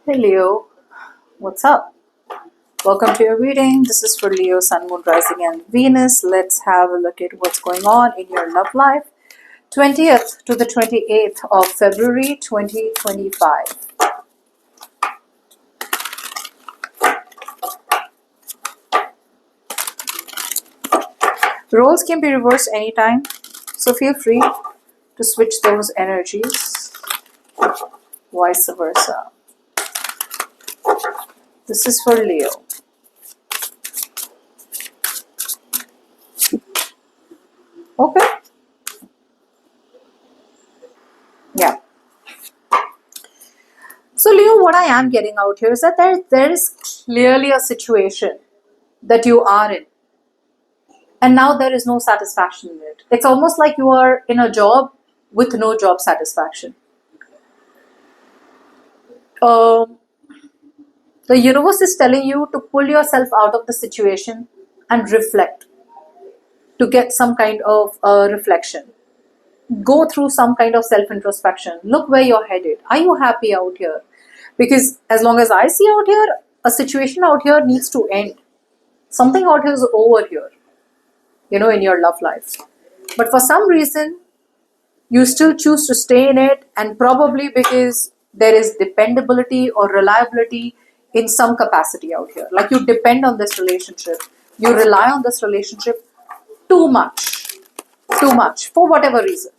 Hey Leo, what's up? Welcome to your reading. This is for Leo, Sun, Moon, Rising, and Venus. Let's have a look at what's going on in your love life. 20th to the 28th of February 2025. Roles can be reversed anytime, so feel free to switch those energies, vice versa. This is for Leo. Okay. Yeah. So Leo, what I am getting out here is that there is clearly a situation that you are in. And now there is no satisfaction in it. It's almost like you are in a job with no job satisfaction. Um, the universe is telling you to pull yourself out of the situation and reflect, to get some kind of reflection. Go through some kind of self introspection. Look where you're headed. Are you happy out here? Because as long as I see out here, a situation out here needs to end. Something out here is over here, in your love life. But for some reason, you still choose to stay in it, and probably because there is dependability or reliability in some capacity out here. Like you depend on this relationship, you rely on this relationship too much, for whatever reason.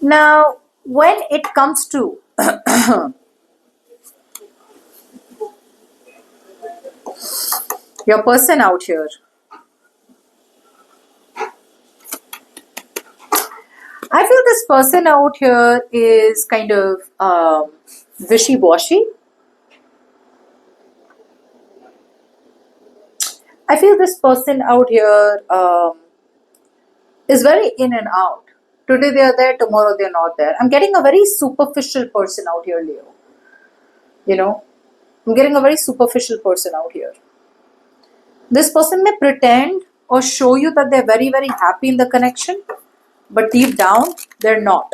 Now, when it comes to your person out here, I feel this person out here is kind of wishy-washy. I feel this person out here is very in and out. Today they are there, tomorrow they are not there. I'm getting a very superficial person out here, Leo. I'm getting a very superficial person out here. This person may pretend or show you that they're very, very happy in the connection, but deep down, they're not.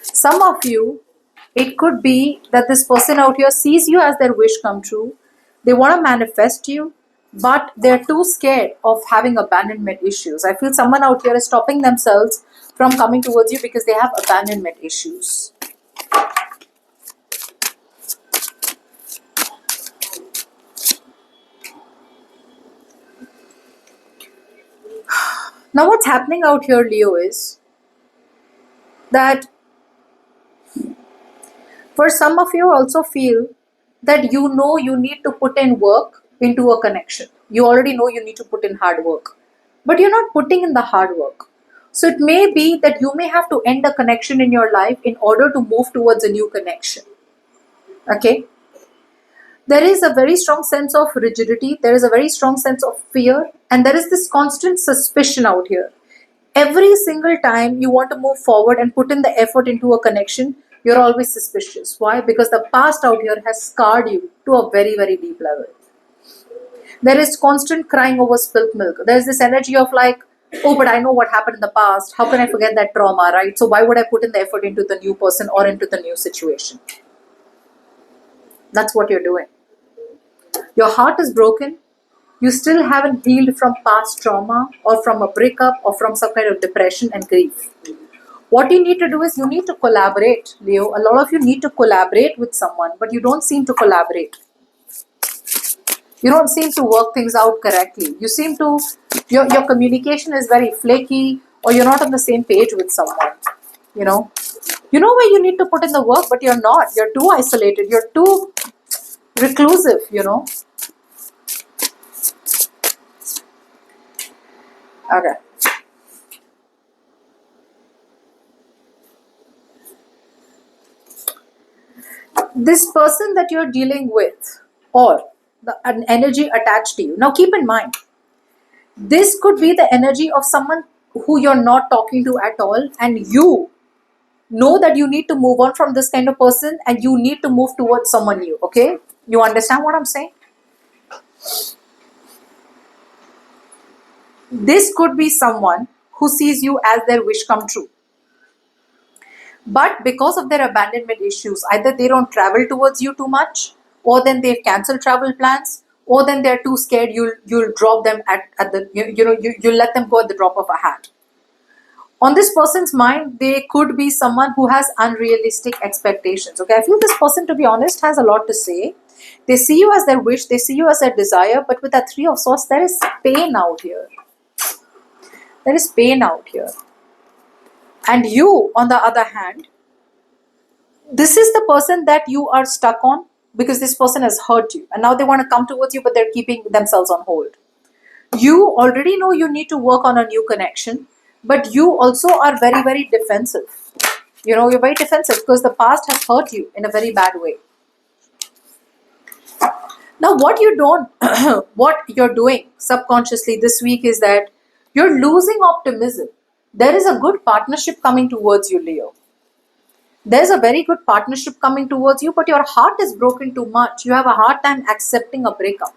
Some of you, it could be that this person out here sees you as their wish come true. They want to manifest you, but they're too scared of having abandonment issues. I feel someone out here is stopping themselves from coming towards you because they have abandonment issues. Now what's happening out here, Leo, is that for some of you also feel that you need to put in work into a connection. You already know you need to put in hard work, but you're not putting in the hard work. So it may be that you may have to end a connection in your life in order to move towards a new connection. Okay? There is a very strong sense of rigidity, there is a very strong sense of fear, and there is this constant suspicion out here. Every single time you want to move forward and put in the effort into a connection, you're always suspicious. Why? Because the past out here has scarred you to a very, very deep level. There is constant crying over spilt milk. There's this energy of like, oh, but I know what happened in the past. How can I forget that trauma, right? So why would I put in the effort into the new person or into the new situation? That's what you're doing. Your heart is broken. You still haven't healed from past trauma or from a breakup or from some kind of depression and grief. What you need to do is you need to collaborate, Leo. A lot of you need to collaborate with someone, but you don't seem to collaborate. You don't seem to work things out correctly. You seem to, your communication is very flaky, or you're not on the same page with someone, You know where you need to put in the work, but you're not. You're too isolated. You're too reclusive, Okay. This person that you're dealing with, or an energy attached to you. Now keep in mind, this could be the energy of someone who you're not talking to at all, and you know that you need to move on from this kind of person and you need to move towards someone new. Okay, you understand what I'm saying? This could be someone who sees you as their wish come true. But because of their abandonment issues, either they don't travel towards you too much, or then they've canceled travel plans, or then they're too scared you'll drop them at the you let them go at the drop of a hat. On this person's mind, they could be someone who has unrealistic expectations. Okay, I feel this person, to be honest, has a lot to say. They see you as their wish, they see you as their desire, but with that Three of Swords, there is pain out here. There is pain out here. And you, on the other hand, this is the person that you are stuck on because this person has hurt you. And now they want to come towards you, but they're keeping themselves on hold. You already know you need to work on a new connection, but you also are very, very defensive. You're very defensive because the past has hurt you in a very bad way. Now, what you're doing subconsciously this week is that you're losing optimism. There is a good partnership coming towards you, Leo. There's a very good partnership coming towards you, but your heart is broken too much. You have a hard time accepting a breakup.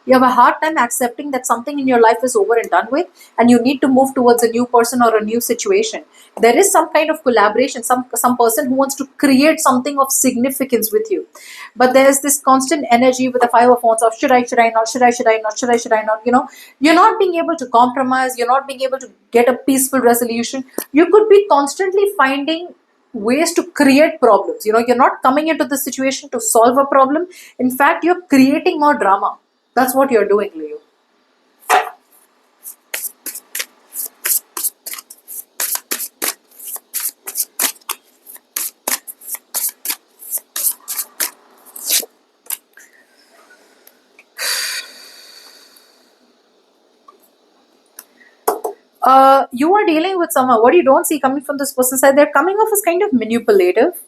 You have a hard time accepting that something in your life is over and done with, and you need to move towards a new person or a new situation. There is some kind of collaboration, some person who wants to create something of significance with you. But there's this constant energy with the Five of Wands of should I not, should I not, you're not being able to compromise, you're not being able to get a peaceful resolution. You could be constantly finding ways to create problems. You're not coming into the situation to solve a problem. In fact, you're creating more drama. That's what you're doing, Leo. You are dealing with someone. What you don't see coming from this person's side, they're coming off as kind of manipulative.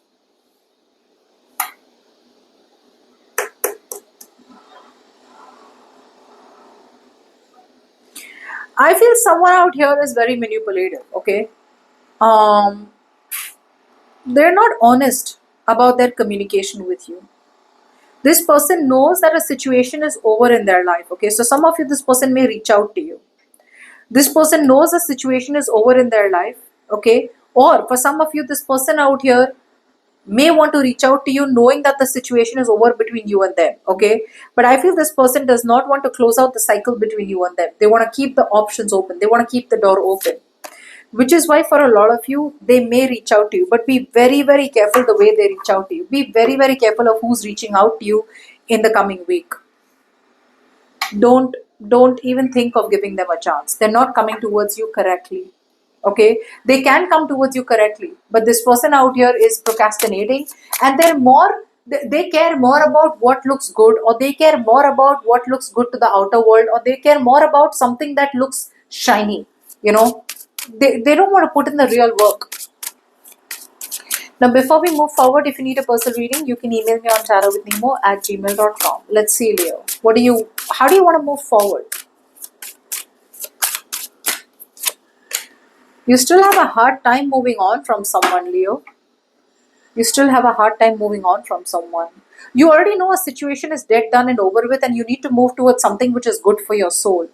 I feel someone out here is very manipulative, okay? They're not honest about their communication with you. This person knows that a situation is over in their life, okay? So some of you, this person may reach out to you. This person knows a situation is over in their life, okay? Or for some of you, this person out here may want to reach out to you knowing that the situation is over between you and them, okay? But I feel this person does not want to close out the cycle between you and them. They want to keep the options open. They want to keep the door open, which is why for a lot of you, they may reach out to you, but be very, very careful the way they reach out to you. Be very, very careful of who's reaching out to you in the coming week. Don't even think of giving them a chance. They're not coming towards you correctly. Okay, they can come towards you correctly, but this person out here is procrastinating, and they care more about what looks good, or they care more about what looks good to the outer world, or they care more about something that looks shiny. They don't want to put in the real work. Now, before we move forward, if you need a personal reading, you can email me on tarotwithnemo@gmail.com. Let's see, Leo. How do you want to move forward? You still have a hard time moving on from someone, Leo. You still have a hard time moving on from someone. You already know a situation is dead, done, and over with, and you need to move towards something which is good for your soul.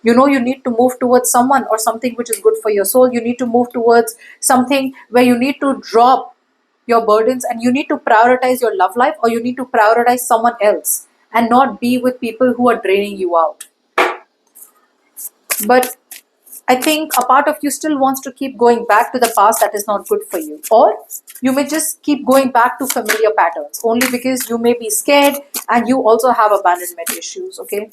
You need to move towards someone or something which is good for your soul. You need to move towards something where you need to drop your burdens and you need to prioritize your love life, or you need to prioritize someone else and not be with people who are draining you out. But I think a part of you still wants to keep going back to the past that is not good for you. Or you may just keep going back to familiar patterns only because you may be scared and you also have abandonment issues, okay?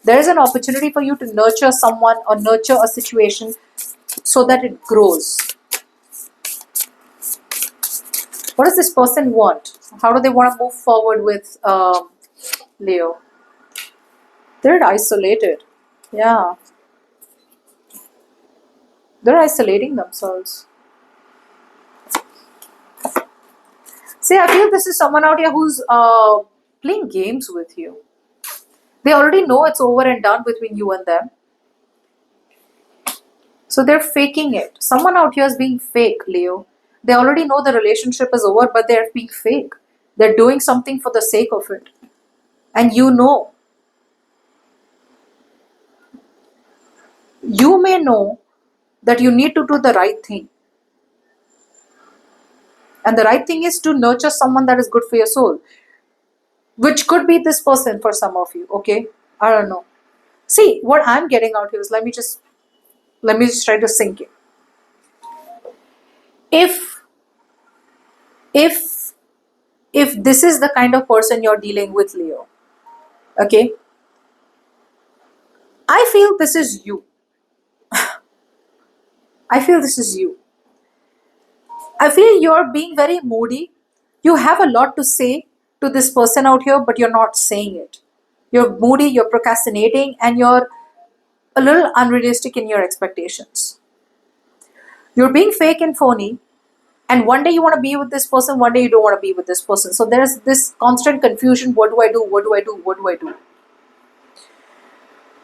There is an opportunity for you to nurture someone or nurture a situation so that it grows. What does this person want? How do they want to move forward with Leo? They're isolated. Yeah. They're isolating themselves. See, I feel this is someone out here who's playing games with you. They already know it's over and done between you and them. So they're faking it. Someone out here is being fake, Leo. They already know the relationship is over, but they're being fake. They're doing something for the sake of it. And you know. You may know that you need to do the right thing. And the right thing is to nurture someone that is good for your soul, which could be this person for some of you, okay? I don't know. See, what I'm getting out here is let me just try to sink in. If if if this is the kind of person you're dealing with, Leo, okay, I feel this is you. I feel this is you. I feel you're being very moody. You have a lot to say to this person out here, but you're not saying it. You're moody, you're procrastinating, and you're a little unrealistic in your expectations. You're being fake and phony, and one day you want to be with this person, one day you don't want to be with this person. So there's this constant confusion. What do I do? What do I do? What do I do?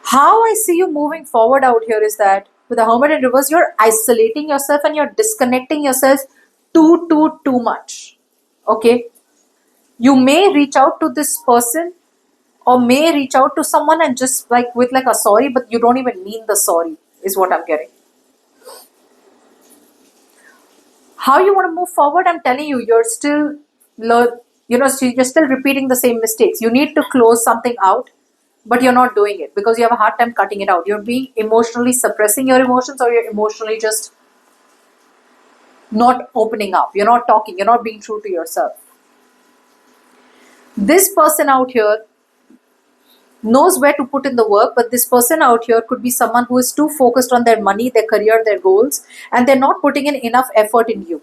How I see you moving forward out here is that with the Hermit in reverse, you're isolating yourself and you're disconnecting yourself too much. Okay? You may reach out to this person or may reach out to someone and just like with like a sorry, but you don't even mean the sorry, is what I'm getting. How you want to move forward, I'm telling you, you're still you're still repeating the same mistakes. You need to close something out, but you're not doing it because you have a hard time cutting it out. You're being emotionally suppressing your emotions, or you're emotionally just not opening up. You're not talking, you're not being true to yourself. This person out here knows where to put in the work, but this person out here could be someone who is too focused on their money, their career, their goals, and they're not putting in enough effort in you.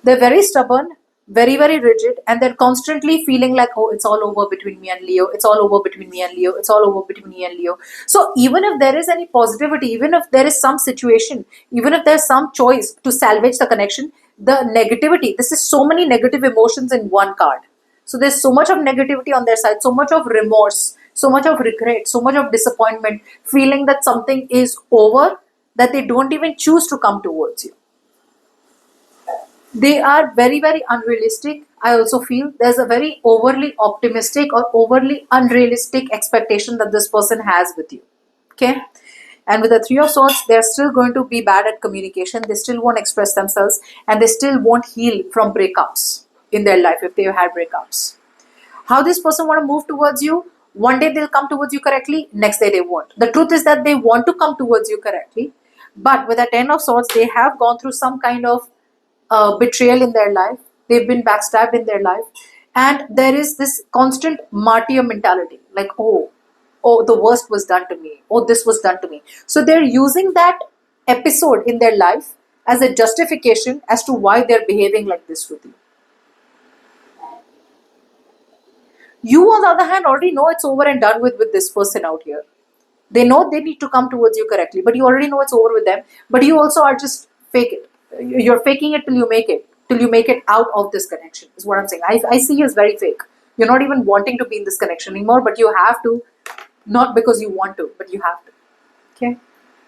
They're very stubborn, very, very rigid, and they're constantly feeling like, oh, it's all over between me and Leo. It's all over between me and Leo. It's all over between me and Leo. So even if there is any positivity, even if there is some situation, even if there's some choice to salvage the connection, the negativity, this is so many negative emotions in one card. So there's so much of negativity on their side, so much of remorse, so much of regret, so much of disappointment, feeling that something is over, that they don't even choose to come towards you. They are very, very unrealistic. I also feel there's a very overly optimistic or overly unrealistic expectation that this person has with you. Okay. And with the Three of Swords, they're still going to be bad at communication. They still won't express themselves and they still won't heal from breakups in their life if they've had breakups. How this person want to move towards you? One day they'll come towards you correctly, next day they won't. The truth is that they want to come towards you correctly, but with the Ten of Swords, they have gone through some kind of betrayal in their life. They've been backstabbed in their life, and there is this constant martyr mentality, like oh, the worst was done to me. Oh, this was done to me. So they're using that episode in their life as a justification as to why they're behaving like this with you. You, on the other hand, already know it's over and done with this person out here. They know they need to come towards you correctly, but you already know it's over with them. But you also are just fake it. You're faking it till you make it, out of this connection, is what I'm saying. I see you as very fake. You're not even wanting to be in this connection anymore, but you have to, not because you want to, but you have to. Okay.